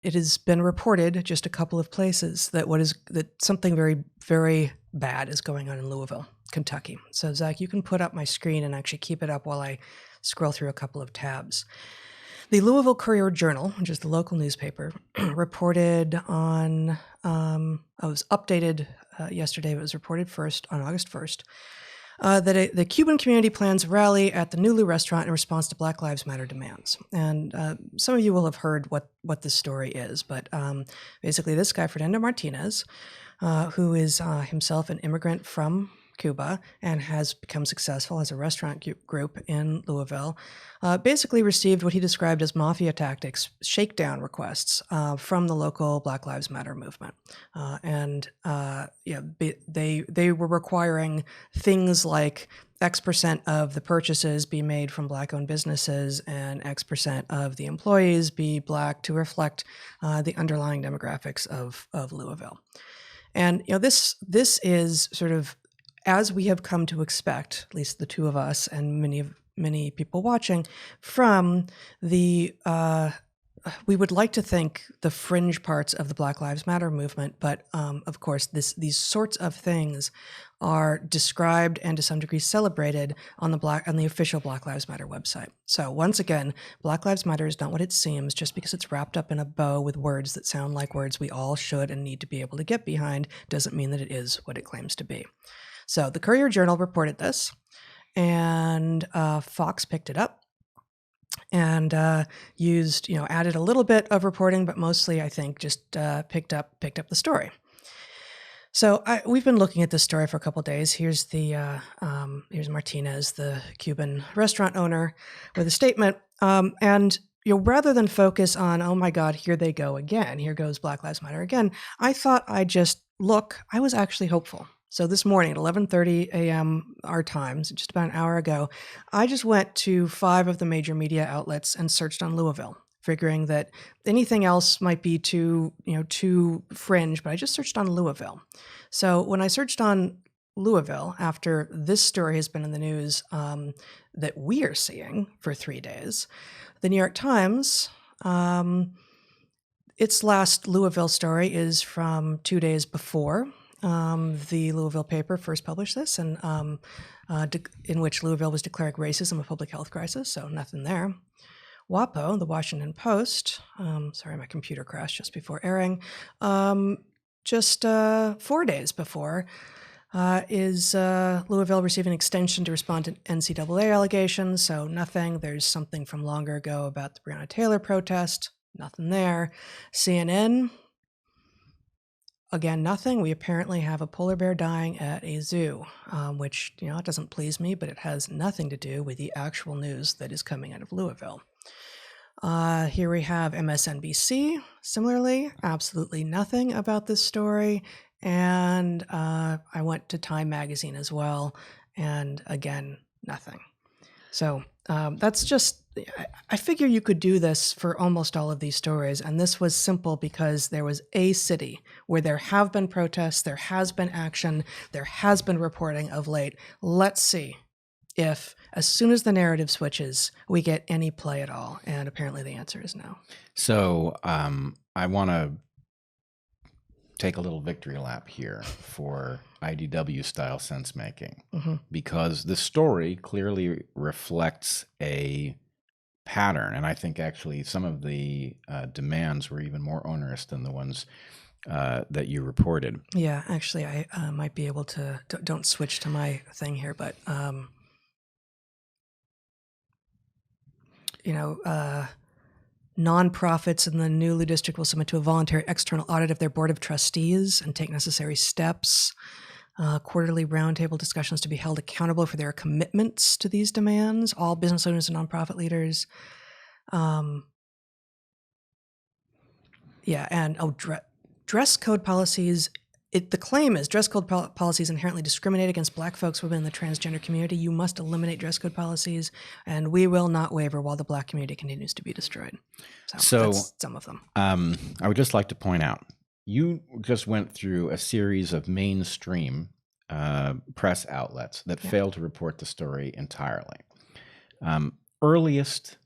it has been reported just a couple of places that something very, very bad is going on in Louisville, Kentucky. So Zach, you can put up my screen and actually keep it up while I scroll through a couple of tabs. The Louisville Courier-Journal, which is the local newspaper, reported on, it was updated yesterday, but it was reported first on August 1st, that the Cuban community plans a rally at the Nulu restaurant in response to Black Lives Matter demands. And some of you will have heard what this story is, but basically this guy, Fernando Martinez, who is himself an immigrant from Cuba and has become successful as a restaurant group in Louisville, basically received what he described as mafia tactics, shakedown requests from the local Black Lives Matter movement. They were requiring things like X% of the purchases be made from Black-owned businesses and X% of the employees be Black to reflect the underlying demographics of Louisville. And this is sort of, as we have come to expect, at least the two of us and many people watching, from the we would like to think the fringe parts of the Black Lives Matter movement, but of course these sorts of things are described and to some degree celebrated on the official Black Lives Matter website. So once again, Black Lives Matter is not what it seems. Just because it's wrapped up in a bow with words that sound like words we all should and need to be able to get behind doesn't mean that it is what it claims to be. So the Courier-Journal reported this, and Fox picked it up and added a little bit of reporting, but mostly I think just picked up the story. So we've been looking at this story for a couple of days. Here's here's Martinez, the Cuban restaurant owner, with a statement. And rather than focus on, oh my God, here they go again, here goes Black Lives Matter again, I thought I'd just look. I was actually hopeful. So this morning at 11:30 a.m. our time, so just about an hour ago, I just went to 5 of the major media outlets and searched on Louisville, figuring that anything else might be too fringe, but I just searched on Louisville. So when I searched on Louisville, after this story has been in the news that we are seeing for 3 days, the New York Times, its last Louisville story is from 2 days before the Louisville paper first published this, and in which Louisville was declaring racism a public health crisis, so nothing there. WAPO, the Washington Post, sorry, my computer crashed just before airing, just 4 days before, is Louisville receiving an extension to respond to NCAA allegations, so nothing. There's something from longer ago about the Breonna Taylor protest, nothing there. CNN, again, nothing. We apparently have a polar bear dying at a zoo, which, it doesn't please me, but it has nothing to do with the actual news that is coming out of Louisville. Here we have MSNBC. Similarly, absolutely nothing about this story. And I went to Time Magazine as well, and again, nothing. So that's just, I figure you could do this for almost all of these stories, and this was simple because there was a city where there have been protests, there has been action, there has been reporting of late. Let's see if, as soon as the narrative switches, we get any play at all, and apparently the answer is no. So I want to take a little victory lap here for IDW style sense making, because the story clearly reflects a pattern, and I think actually some of the demands were even more onerous than the ones that you reported. Yeah, actually, I might be able to. Don't switch to my thing here, but nonprofits in the Nulu district will submit to a voluntary external audit of their board of trustees and take necessary steps. Quarterly roundtable discussions to be held accountable for their commitments to these demands. All business owners and nonprofit leaders. Dress code policies. The claim is dress code policies inherently discriminate against Black folks within the transgender community. You must eliminate dress code policies, and we will not waver while the Black community continues to be destroyed. So that's some of them. I would just like to point out, you just went through a series of mainstream press outlets that failed to report the story entirely. Earliest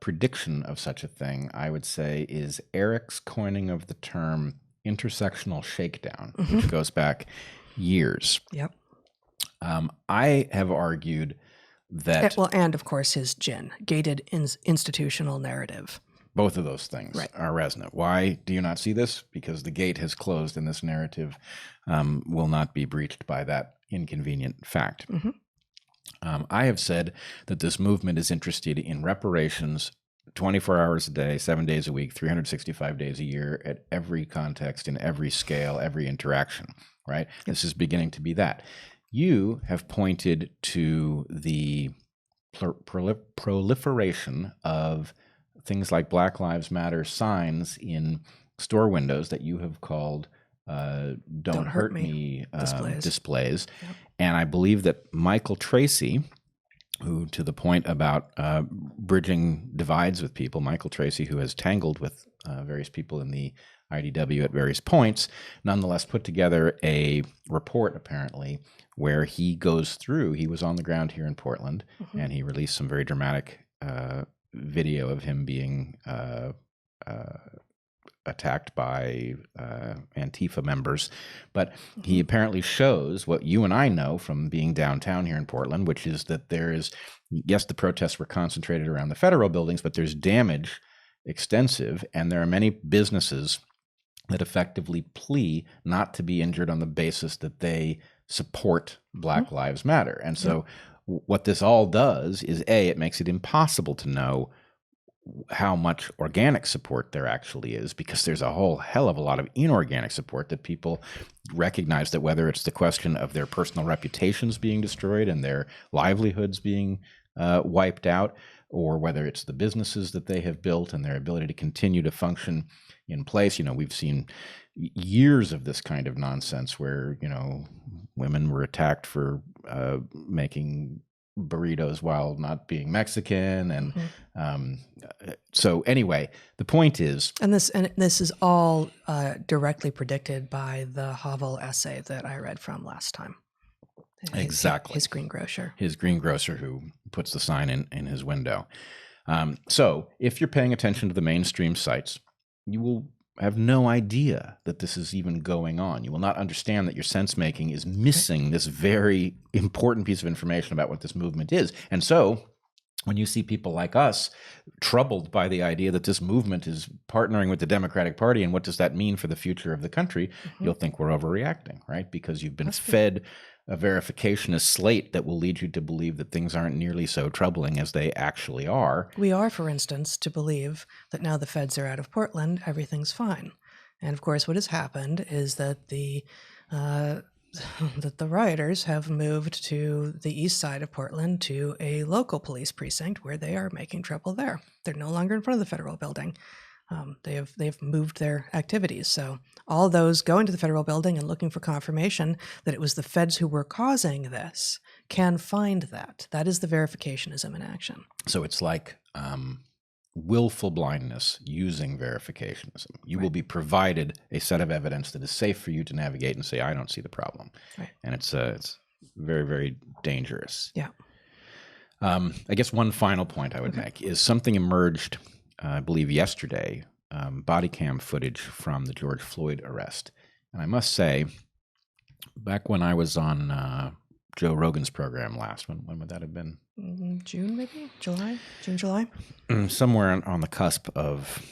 prediction of such a thing, I would say, is Eric's coining of the term intersectional shakedown, which goes back years. Yep. I have argued that... and of course his GIN, gated institutional narrative. Both of those things are resonant. Why do you not see this? Because the gate has closed and this narrative will not be breached by that inconvenient fact. I have said that this movement is interested in reparations 24 hours a day, 7 days a week, 365 days a year, at every context, in every scale, every interaction, right? Yep. This is beginning to be that. You have pointed to the proliferation of things like Black Lives Matter signs in store windows that you have called Don't Hurt Me displays. Yep. And I believe that Michael Tracy, who, to the point about bridging divides with people, Michael Tracy, who has tangled with various people in the IDW at various points, nonetheless put together a report, apparently, where he goes through, he was on the ground here in Portland, and he released some very dramatic video of him being attacked by Antifa members. But he apparently shows what you and I know from being downtown here in Portland, which is that there is, yes, the protests were concentrated around the federal buildings, but there's damage extensive, and there are many businesses that effectively plea not to be injured on the basis that they support Black Lives Matter. And so what this all does is, A, it makes it impossible to know how much organic support there actually is, because there's a whole hell of a lot of inorganic support that people recognize, that whether it's the question of their personal reputations being destroyed and their livelihoods being wiped out, or whether it's the businesses that they have built and their ability to continue to function in place. You know, we've seen years of this kind of nonsense where, you know, women were attacked for making burritos while not being Mexican. And so anyway, the point is... And this is all directly predicted by the Havel essay that I read from last time. Exactly. His greengrocer. His greengrocer who puts the sign in his window. So if you're paying attention to the mainstream sites, you will have no idea that this is even going on. You will not understand that your sense making is missing this very important piece of information about what this movement is. And so when you see people like us troubled by the idea that this movement is partnering with the Democratic Party, and what does that mean for the future of the country, you'll think we're overreacting, right? Because you've been fed a verificationist slate that will lead you to believe that things aren't nearly so troubling as they actually are. We are, for instance, to believe that now the feds are out of Portland, everything's fine. And of course, what has happened is that the rioters have moved to the east side of Portland to a local police precinct where they are making trouble there. They're no longer in front of the federal building. They've moved their activities. So all those going to the federal building and looking for confirmation that it was the feds who were causing this can find that. That is the verificationism in action. So it's like willful blindness using verificationism. You will be provided a set of evidence that is safe for you to navigate and say, I don't see the problem. Right. And it's very, very dangerous. Yeah. I guess one final point I would make is something emerged, I believe yesterday, body cam footage from the George Floyd arrest. And I must say, back when I was on Joe Rogan's program last, when would that have been? June, maybe? July? June, July? Somewhere on the cusp of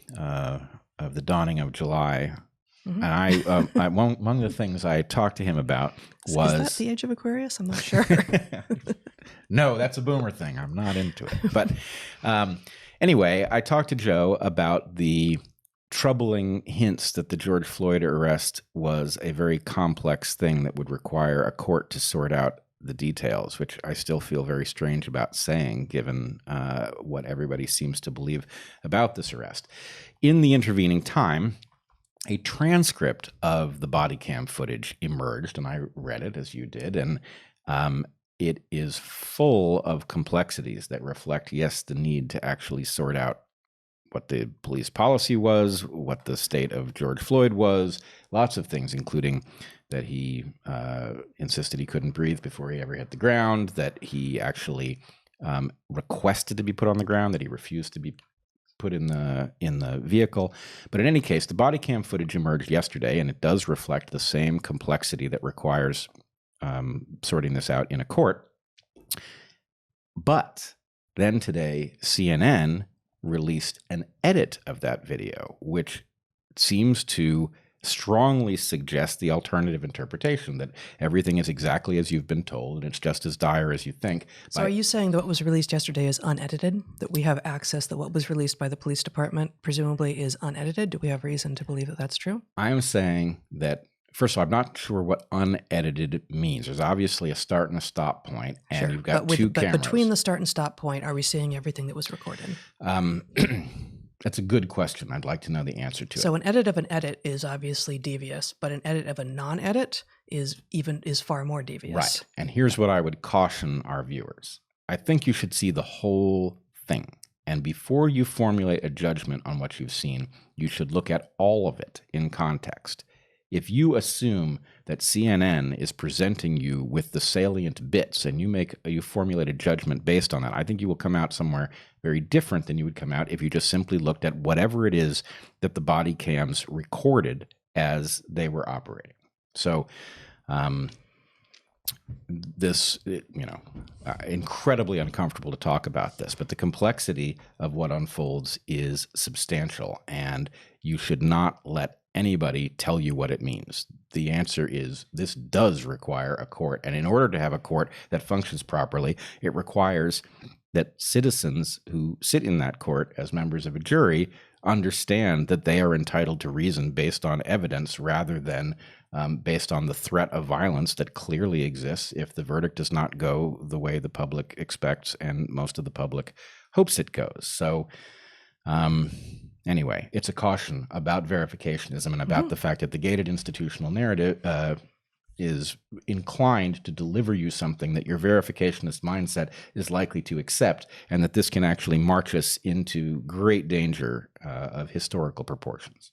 the dawning of July. And among the things I talked to him about was... Is that the age of Aquarius? I'm not sure. No, that's a boomer thing. I'm not into it. But anyway, I talked to Joe about the troubling hints that the George Floyd arrest was a very complex thing that would require a court to sort out the details, which I still feel very strange about saying, given what everybody seems to believe about this arrest. In the intervening time, a transcript of the body cam footage emerged, and I read it as you did, and it is full of complexities that reflect, yes, the need to actually sort out what the police policy was, what the state of George Floyd was, lots of things, including that he insisted he couldn't breathe before he ever hit the ground, that he actually requested to be put on the ground, that he refused to be put in the vehicle. But in any case, the body cam footage emerged yesterday, and it does reflect the same complexity that requires sorting this out in a court. But then today, CNN released an edit of that video, which seems to strongly suggest the alternative interpretation, that everything is exactly as you've been told and it's just as dire as you think. So are you saying that what was released yesterday is unedited, that we have access, that what was released by the police department presumably is unedited? Do we have reason to believe that that's true? I am saying that, first of all, I'm not sure what unedited means. There's obviously a start and a stop point, and sure. You've got two cameras. But between the start and stop point, are we seeing everything that was recorded? That's a good question. I'd like to know the answer to it. So an edit of an edit is obviously devious, but an edit of a non-edit is far more devious. Right. And here's what I would caution our viewers. I think you should see the whole thing. And before you formulate a judgment on what you've seen, you should look at all of it in context. If you assume that CNN is presenting you with the salient bits and you formulate a judgment based on that, I think you will come out somewhere very different than you would come out if you just simply looked at whatever it is that the body cams recorded as they were operating. So incredibly uncomfortable to talk about this, but the complexity of what unfolds is substantial, and you should not let anybody tell you what it means. The answer is this does require a court, and in order to have a court that functions properly, it requires that citizens who sit in that court as members of a jury understand that they are entitled to reason based on evidence rather than based on the threat of violence that clearly exists if the verdict does not go the way the public expects and most of the public hopes it goes. So anyway, it's a caution about verificationism and about the fact that the gated institutional narrative is inclined to deliver you something that your verificationist mindset is likely to accept, and that this can actually march us into great danger of historical proportions.